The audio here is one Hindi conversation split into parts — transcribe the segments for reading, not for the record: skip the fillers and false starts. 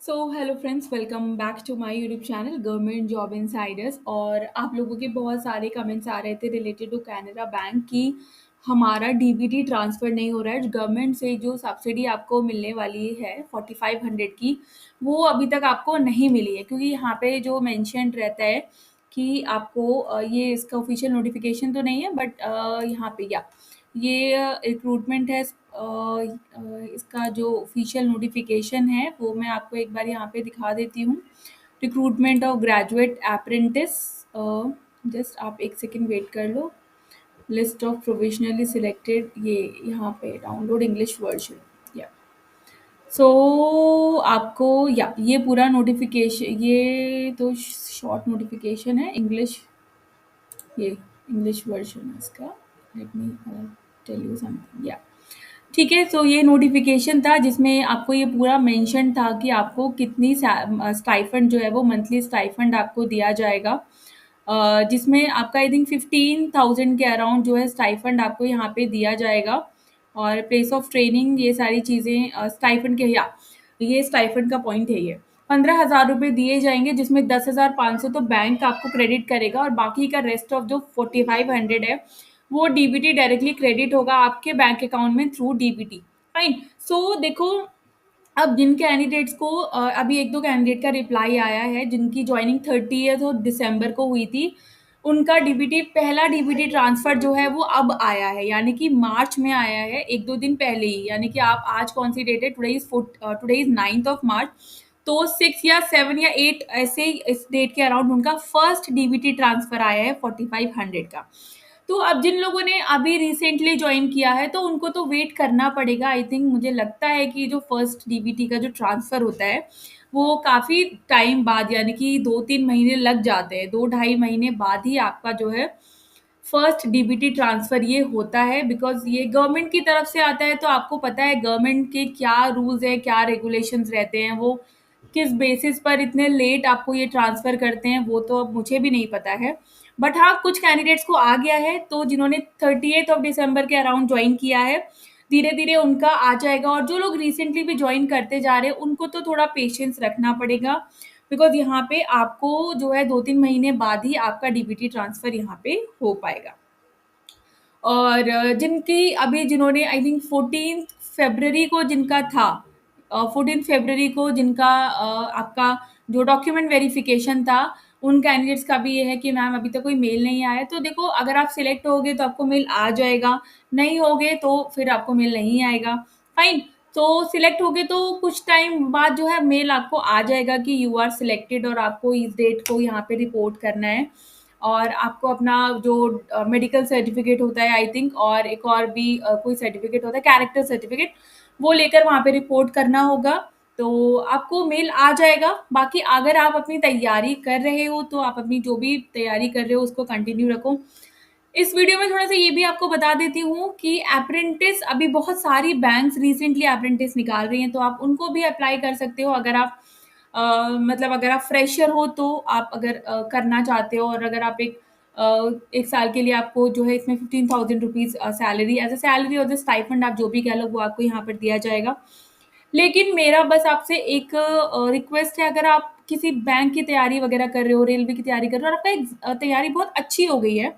So hello friends, welcome back to my YouTube channel government job insiders. और आप लोगों के बहुत सारे कमेंट्स आ रहे थे रिलेटेड टू कैनरा बैंक की हमारा डीबीटी ट्रांसफ़र नहीं हो रहा है। गवर्नमेंट से जो सब्सिडी आपको मिलने वाली है 4500 की, वो अभी तक आपको नहीं मिली है, क्योंकि यहाँ पे जो मेंशन्ड रहता है कि आपको ये इसका ऑफिशियल नोटिफिकेशन तो नहीं है, बट यहाँ पे या ये रिक्रूटमेंट है। इसका जो ऑफिशियल नोटिफिकेशन है वो मैं आपको एक बार यहाँ पे दिखा देती हूँ। Recruitment of graduate apprentice. Just आप एक सेकेंड वेट कर लो। लिस्ट ऑफ प्रोविजनली सिलेक्टेड, ये यहाँ पे डाउनलोड इंग्लिश वर्जन। या सो आपको या ये पूरा नोटिफिकेशन, ये तो शॉर्ट नोटिफिकेशन है इंग्लिश, ये इंग्लिश वर्जन है इसका। Let me tell you something. या ठीक है, तो ये नोटिफिकेशन था जिसमें आपको ये पूरा मेंशन था कि आपको कितनी स्टाइफंड जो है वो मंथली स्टाइफंड आपको दिया जाएगा। जिसमें आपका आई थिंक 15,000 के अराउंड जो है स्टाइफंड आपको यहाँ पे दिया जाएगा। और प्लेस ऑफ ट्रेनिंग, ये सारी चीज़ें स्टाइफंड के, या ये स्टाइफंड का पॉइंट है। ये 15,000 रुपये दिए जाएंगे, जिसमें 10,500 तो बैंक आपको क्रेडिट करेगा, और बाकी का रेस्ट ऑफ जो 4500 है वो डीबीटी डायरेक्टली क्रेडिट होगा आपके बैंक अकाउंट में थ्रू डीबीटी। फाइन। सो देखो, अब जिन कैंडिडेट्स को अभी एक दो कैंडिडेट का रिप्लाई आया है जिनकी ज्वाइनिंग 30 दिसंबर को हुई थी, उनका डीबीटी पहला डीबीटी ट्रांसफर जो है वो अब आया है, यानी कि मार्च में आया है, एक दो दिन पहले ही। यानी कि आप आज कौन सी डेट है, टुडे इज 9 मार्च। तो 6 या 7 या 8 ऐसे इस डेट के अराउंड उनका फर्स्ट डीबीटी ट्रांसफर आया है 4500 का। तो अब जिन लोगों ने अभी रिसेंटली ज्वाइन किया है तो उनको तो वेट करना पड़ेगा। आई थिंक, मुझे लगता है कि जो फर्स्ट डीबीटी का जो ट्रांसफ़र होता है वो काफ़ी टाइम बाद, यानी कि 2-3 महीने लग जाते हैं, 2-2.5 महीने बाद ही आपका जो है फर्स्ट डीबीटी ट्रांसफ़र ये होता है। बिकॉज ये गवर्नमेंट की तरफ से आता है, तो आपको पता है गवर्नमेंट के क्या रूल्स हैं, क्या रेगुलेशंस रहते हैं, वो किस बेसिस पर इतने लेट आपको ये ट्रांसफ़र करते हैं, वो तो अब मुझे भी नहीं पता है। बट हाँ, कुछ कैंडिडेट्स को आ गया है, तो जिन्होंने 30 दिसंबर के अराउंड ज्वाइन किया है, धीरे धीरे उनका आ जाएगा। और जो लोग रिसेंटली भी ज्वाइन करते जा रहे हैं उनको तो थोड़ा पेशेंस रखना पड़ेगा, बिकॉज यहाँ पे आपको जो है 2-3 महीने बाद ही आपका डीबीटी ट्रांसफ़र यहाँ पे हो पाएगा। और जिनकी अभी, जिन्होंने आई थिंक 14 फरवरी को जिनका था, 14 फरवरी को जिनका आपका जो डॉक्यूमेंट वेरिफिकेशन था, उन कैंडिडेट्स का भी ये है कि मैम अभी तक कोई मेल नहीं आया है। तो देखो, अगर आप सिलेक्ट होगे तो आपको मेल आ जाएगा, नहीं होगे तो फिर आपको मेल नहीं आएगा। फाइन। तो सिलेक्ट होगे तो कुछ टाइम बाद जो है मेल आपको आ जाएगा कि यू आर सिलेक्टेड, और आपको इस डेट को यहाँ पे रिपोर्ट करना है। और आपको अपना जो मेडिकल सर्टिफिकेट होता है आई थिंक, और एक और भी कोई सर्टिफिकेट होता है, कैरेक्टर सर्टिफिकेट, वो लेकर वहाँ पे रिपोर्ट करना होगा। तो आपको मेल आ जाएगा। बाकी अगर आप अपनी तैयारी कर रहे हो तो आप अपनी जो भी तैयारी कर रहे हो उसको कंटिन्यू रखो। इस वीडियो में थोड़ा सा ये भी आपको बता देती हूँ कि अप्रेंटिस, अभी बहुत सारी बैंक्स रिसेंटली अप्रेंटिस निकाल रही हैं, तो आप उनको भी अप्लाई कर सकते हो। अगर आप मतलब अगर आप फ्रेशर हो तो आप अगर करना चाहते हो, और अगर आप एक साल के लिए आपको जो है इसमें 15,000 rupees salary, as a salary और स्टाइफंड आप जो भी कह लो, वो आपको यहाँ पर दिया जाएगा। लेकिन मेरा बस आपसे एक रिक्वेस्ट है, अगर आप किसी बैंक की तैयारी वगैरह कर रहे हो, रेलवे की तैयारी कर रहे हो, और आपका तैयारी बहुत अच्छी हो गई है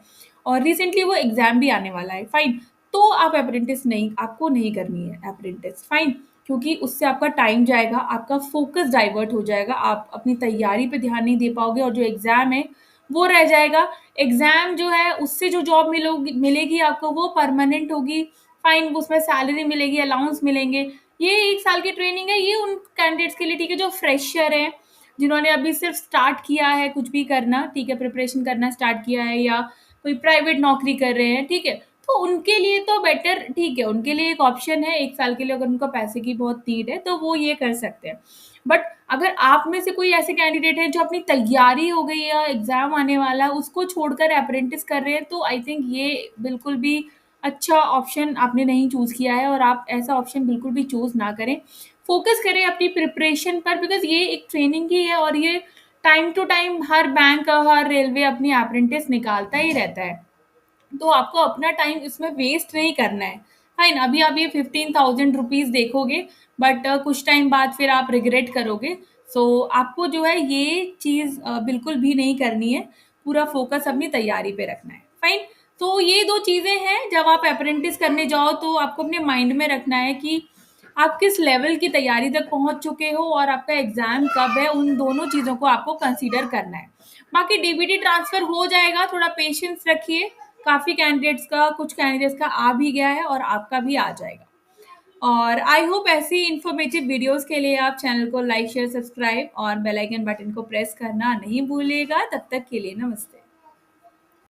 और रिसेंटली वो एग्ज़ाम भी आने वाला है, फाइन, तो आप अप्रेंटिस नहीं, आपको नहीं करनी है अप्रेंटिस, फाइन। क्योंकि उससे आपका टाइम जाएगा, आपका फोकस डाइवर्ट हो जाएगा, आप अपनी तैयारी पे ध्यान नहीं दे पाओगे, और जो एग्ज़ाम है वो रह जाएगा। एग्ज़ाम जो है उससे जो जॉब मिलेगी आपको वो परमानेंट होगी, फाइन, उसमें सैलरी मिलेगी, अलाउंस मिलेंगे। ये 1 साल की ट्रेनिंग है, ये उन कैंडिडेट्स के लिए ठीक है जो फ्रेशर हैं, जिन्होंने अभी सिर्फ स्टार्ट किया है कुछ भी करना, ठीक है, प्रिपरेशन करना स्टार्ट किया है, या कोई प्राइवेट नौकरी कर रहे हैं, ठीक है, तो उनके लिए तो बेटर, ठीक है, उनके लिए एक ऑप्शन है 1 साल के लिए, अगर उनको पैसे की बहुत नीड है तो वो ये कर सकते हैं। बट अगर आप में से कोई ऐसे कैंडिडेट हैं जो अपनी तैयारी हो गई या एग्ज़ाम आने वाला है उसको छोड़कर अप्रेंटिस कर रहे हैं, तो आई थिंक ये बिल्कुल भी अच्छा ऑप्शन आपने नहीं चूज़ किया है, और आप ऐसा ऑप्शन बिल्कुल भी चूज़ ना करें। फ़ोकस करें अपनी प्रिपरेशन पर, बिकॉज़ ये एक ट्रेनिंग ही है, और ये टाइम टू टाइम हर बैंक, हर रेलवे अपनी अप्रेंटिस निकालता ही रहता है। तो आपको अपना टाइम इसमें वेस्ट नहीं करना है। फाइन, अभी आप ये 15,000 रुपीज देखोगे, बट कुछ टाइम बाद फिर आप रिग्रेट करोगे। सो आपको जो है ये चीज बिल्कुल भी नहीं करनी है। पूरा फोकस अपनी तैयारी पे रखना है। फाइन। तो ये दो चीजें हैं, जब आप अप्रेंटिस करने जाओ तो आपको अपने माइंड में रखना है कि आप किस लेवल की तैयारी तक पहुंच चुके हो और आपका एग्जाम कब है। उन दोनों चीजों को आपको कंसीडर करना है। बाकी डीबीटी ट्रांसफर हो जाएगा, थोड़ा पेशेंस रखिए। काफ़ी कैंडिडेट्स का, कुछ कैंडिडेट्स का आ भी गया है और आपका भी आ जाएगा। और आई होप ऐसी इन्फॉर्मेटिव वीडियोस के लिए आप चैनल को लाइक शेयर सब्सक्राइब और बेल आइकन बटन को प्रेस करना नहीं भूलिएगा। तब तक के लिए नमस्ते।